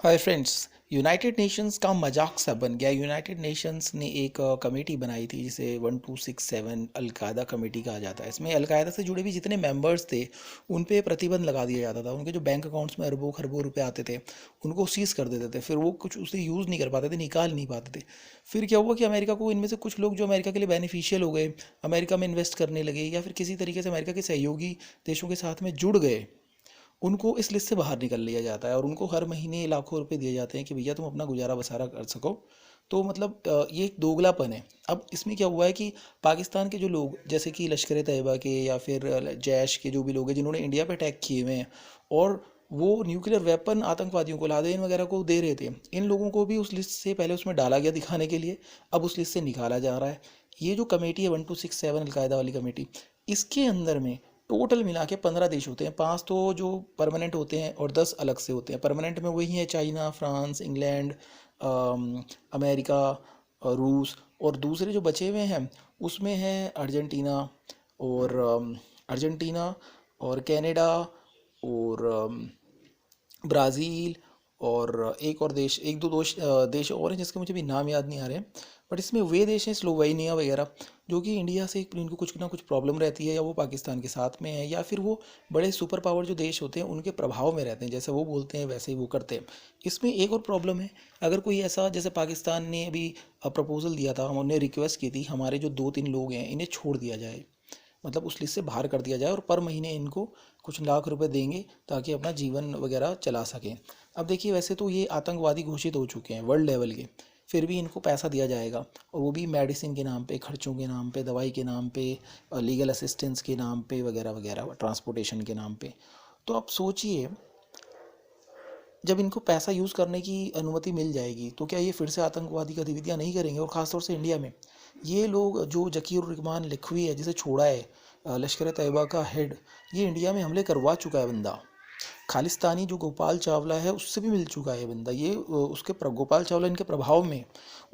Hi friends. United Nations का मजाक सा बन गया। यूनाइटेड नेशंस ने एक कमेटी बनाई थी जिसे 1267 अलकायदा कमेटी कहा जाता है। इसमें अलकायदा से जुड़े भी जितने मेंबर्स थे उन पे प्रतिबंध लगा दिया जाता था। उनके जो बैंक अकाउंट्स में अरबों खरबों रुपए आते थे उनको सीज कर देते थे। फिर वो कुछ उसे यूज़ नहीं कर पाते थे, निकाल नहीं पाते थे। फिर क्या हुआ कि अमेरिका को इनमें से कुछ लोग जो अमेरिका के लिए बेनिफिशियल हो गए, अमेरिका में इन्वेस्ट करने लगे या फिर किसी तरीके से अमेरिका के सहयोगी देशों के साथ में जुड़ गए, उनको इस लिस्ट से बाहर निकल लिया जाता है और उनको हर महीने लाखों रुपए दिए जाते हैं कि भैया तुम अपना गुजारा बसारा कर सको। तो मतलब ये एक दोगलापन है। अब इसमें क्या हुआ है कि पाकिस्तान के जो लोग जैसे कि लश्कर तैयबा के या फिर जैश के जो भी लोग हैं जिन्होंने इंडिया पे अटैक किए हुए हैं और वो न्यूक्लियर वेपन आतंकवादियों को, लादेन वगैरह को दे रहे थे, इन लोगों को भी उस लिस्ट से पहले उसमें डाला गया दिखाने के लिए, अब उस लिस्ट से निकाला जा रहा है। ये जो कमेटी है 1267 अलकायदा वाली कमेटी, इसके अंदर में टोटल मिला के 15 देश होते हैं। 5 तो जो परमानेंट होते हैं और 10 अलग से होते हैं। परमानेंट में वही है चाइना, फ्रांस, इंग्लैंड, अमेरिका, रूस, और दूसरे जो बचे हुए हैं उसमें है अर्जेंटीना और अर्जेंटीना और कनाडा और ब्राज़ील और एक और देश, एक दो देश और हैं जिसके मुझे भी नाम याद नहीं आ रहे हैं। बट इसमें वे देश हैं स्लोवेनिया वगैरह, जो कि इंडिया से इनको कुछ ना कुछ प्रॉब्लम रहती है, या वो पाकिस्तान के साथ में है, या फिर वो बड़े सुपर पावर जो देश होते हैं उनके प्रभाव में रहते हैं, जैसे वो बोलते हैं वैसे ही वो करते हैं। इसमें एक और प्रॉब्लम है, अगर कोई ऐसा, जैसे पाकिस्तान ने अभी प्रपोजल दिया था, हमने रिक्वेस्ट की थी हमारे जो 2-3 लोग हैं इन्हें छोड़ दिया जाए, मतलब उस लिस्ट से बाहर कर दिया जाए और पर महीने इनको कुछ लाख रुपए देंगे ताकि अपना जीवन वगैरह चला सकें। अब देखिए, वैसे तो ये आतंकवादी घोषित हो चुके हैं वर्ल्ड लेवल के, फिर भी इनको पैसा दिया जाएगा, और वो भी मेडिसिन के नाम पे, खर्चों के नाम पे, दवाई के नाम पे, लीगल असिस्टेंस के नाम पे वगैरह वगैरह, ट्रांसपोर्टेशन के नाम पे। तो आप सोचिए, जब इनको पैसा यूज़ करने की अनुमति मिल जाएगी तो क्या ये फिर से आतंकवादी गतिविधियां नहीं करेंगे? और ख़ासतौर से इंडिया में ये लोग, जो जकीर रहमान लखवी है जिसे छोड़ा है, लश्कर तैयबा का हेड, ये इंडिया में हमले करवा चुका है बंदा। खालिस्तानी जो गोपाल चावला है उससे भी मिल चुका है बंदा, ये गोपाल चावला इनके प्रभाव में,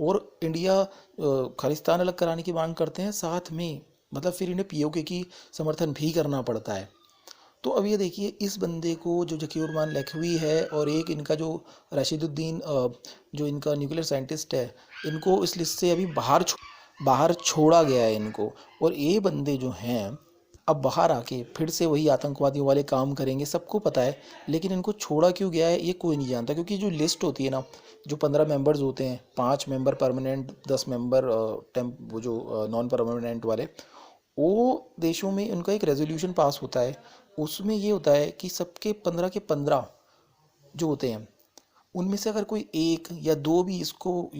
और इंडिया खालिस्तान अलग कराने की मांग करते हैं साथ में, मतलब फिर इन्हें पीओके की समर्थन भी करना पड़ता है। तो अब ये देखिए, इस बंदे को, जो जकीउरमान लखवी है, और एक इनका जो रशीदुद्दीन, जो इनका न्यूक्लियर साइंटिस्ट है, इनको इस लिस्ट से अभी बाहर छोड़ा गया है इनको। और ये बंदे जो हैं अब बाहर आके फिर से वही आतंकवादियों वाले काम करेंगे, सबको पता है। लेकिन इनको छोड़ा क्यों गया है ये कोई नहीं जानता, क्योंकि जो लिस्ट होती है ना, जो 15 मेंबर्स होते हैं, 5 मेंबर परमानेंट, 10 मेंबर टेम्प, वो जो नॉन परमानेंट वाले, वो देशों में उनका एक रेजोल्यूशन पास होता है। उसमें ये होता है कि सबके 15 के 15 जो होते हैं उनमें से अगर कोई एक या दो भी इसको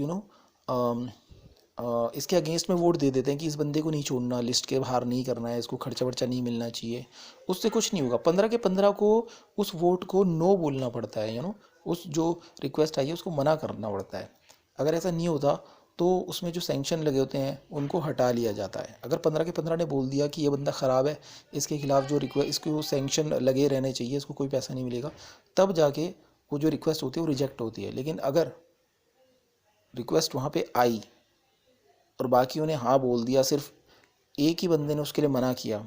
इसके अगेंस्ट में वोट दे देते हैं कि इस बंदे को नहीं छोड़ना, लिस्ट के बाहर नहीं करना है, इसको खर्चा वर्चा नहीं मिलना चाहिए, उससे कुछ नहीं होगा। 15 के 15 को उस वोट को नो बोलना पड़ता है, उस जो रिक्वेस्ट आई है उसको मना करना पड़ता है। अगर ऐसा नहीं होता तो उसमें जो सैंक्शन लगे होते हैं उनको हटा लिया जाता है। अगर 15 के 15 ने बोल दिया कि ये बंदा ख़राब है, इसके खिलाफ जो रिक्वेस्ट, इसको सैंक्शन लगे रहने चाहिए, इसको कोई पैसा नहीं मिलेगा, तब जाके वो जो रिक्वेस्ट होती है वो रिजेक्ट होती है। लेकिन अगर रिक्वेस्ट वहाँ पे आई और बाकियों ने हाँ बोल दिया, सिर्फ एक ही बंदे ने उसके लिए मना किया,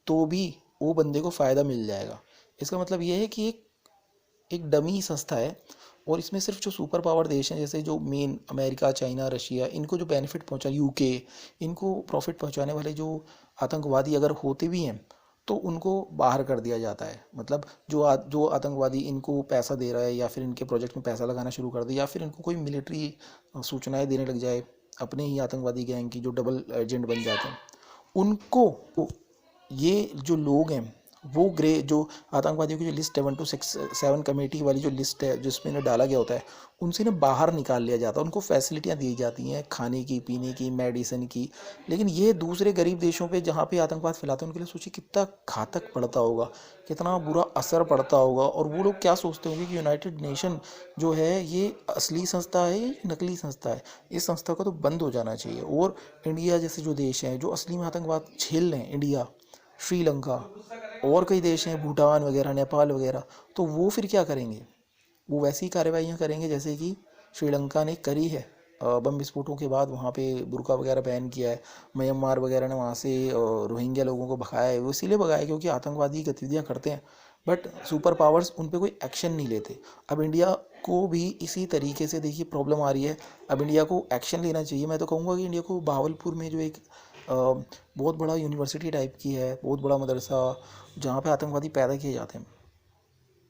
तो भी वो बंदे को फ़ायदा मिल जाएगा। इसका मतलब ये है कि एक डमी संस्था है, और इसमें सिर्फ जो सुपर पावर देश हैं, जैसे जो मेन अमेरिका, चाइना, रशिया, इनको जो बेनिफिट पहुंचा, यूके, इनको प्रॉफिट पहुंचाने वाले जो आतंकवादी अगर होते भी हैं तो उनको बाहर कर दिया जाता है। मतलब जो आतंकवादी इनको पैसा दे रहा है, या फिर इनके प्रोजेक्ट में पैसा लगाना शुरू कर दे, या फिर इनको कोई मिलिट्री सूचनाएं देने लग जाए, अपने ही आतंकवादी गैंग की, जो डबल एजेंट बन जाते हैं, उनको, ये जो लोग हैं, वो ग्रे, जो आतंकवादियों की जो लिस्ट है 1267 कमेटी वाली जो लिस्ट है जिसमें इन्हें डाला गया होता है, उनसे इन्हें बाहर निकाल लिया जाता है। उनको फैसिलिटियाँ दी जाती हैं, खाने की, पीने की, मेडिसिन की। लेकिन ये दूसरे गरीब देशों पे जहाँ पे आतंकवाद फैलाते हैं उनके लिए सोचिए कितना घातक पड़ता होगा, कितना बुरा असर पड़ता होगा। और वो लोग क्या सोचते होंगे कि यूनाइटेड नेशन जो है ये असली संस्था है या नकली संस्था है, इस संस्था को तो बंद हो जाना चाहिए। और इंडिया जैसे जो देश हैं जो असली में आतंकवाद झेल रहे हैं, इंडिया, श्रीलंका, और कई देश हैं, भूटान वगैरह, नेपाल वगैरह, तो वो फिर क्या करेंगे? वो वैसी ही कार्रवाइयाँ करेंगे जैसे कि श्रीलंका ने करी है। बम विस्फोटों के बाद वहाँ पे बुर्का वगैरह बैन किया है। म्यांमार वगैरह ने वहाँ से रोहिंग्या लोगों को भगाया है, वो इसीलिए भगाया क्योंकि आतंकवादी गतिविधियाँ करते हैं। बट सुपर पावर्स उन पे कोई एक्शन नहीं लेते। अब इंडिया को भी इसी तरीके से देखिए प्रॉब्लम आ रही है। अब इंडिया को एक्शन लेना चाहिए। मैं तो कहूँगा कि इंडिया को बहावलपुर में जो एक बहुत बड़ा यूनिवर्सिटी टाइप की है, बहुत बड़ा मदरसा जहाँ पे आतंकवादी पैदा किए जाते हैं,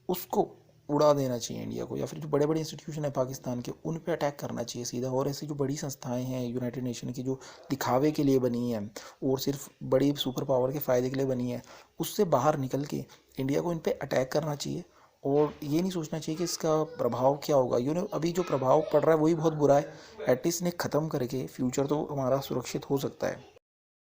उसको उड़ा देना चाहिए इंडिया को। या फिर जो बड़े बड़े इंस्टीट्यूशन है पाकिस्तान के, उन पे अटैक करना चाहिए सीधा। और ऐसी जो बड़ी संस्थाएं हैं यूनाइटेड नेशन की, जो दिखावे के लिए बनी हैं और सिर्फ बड़ी सुपर पावर के फ़ायदे के लिए बनी है, उससे बाहर निकल के इंडिया को इन पे अटैक करना चाहिए। और ये नहीं सोचना चाहिए कि इसका प्रभाव क्या होगा। अभी जो प्रभाव पड़ रहा है वही बहुत बुरा है। एटलीस्ट इन्हें ख़त्म करके फ्यूचर तो हमारा सुरक्षित हो सकता है।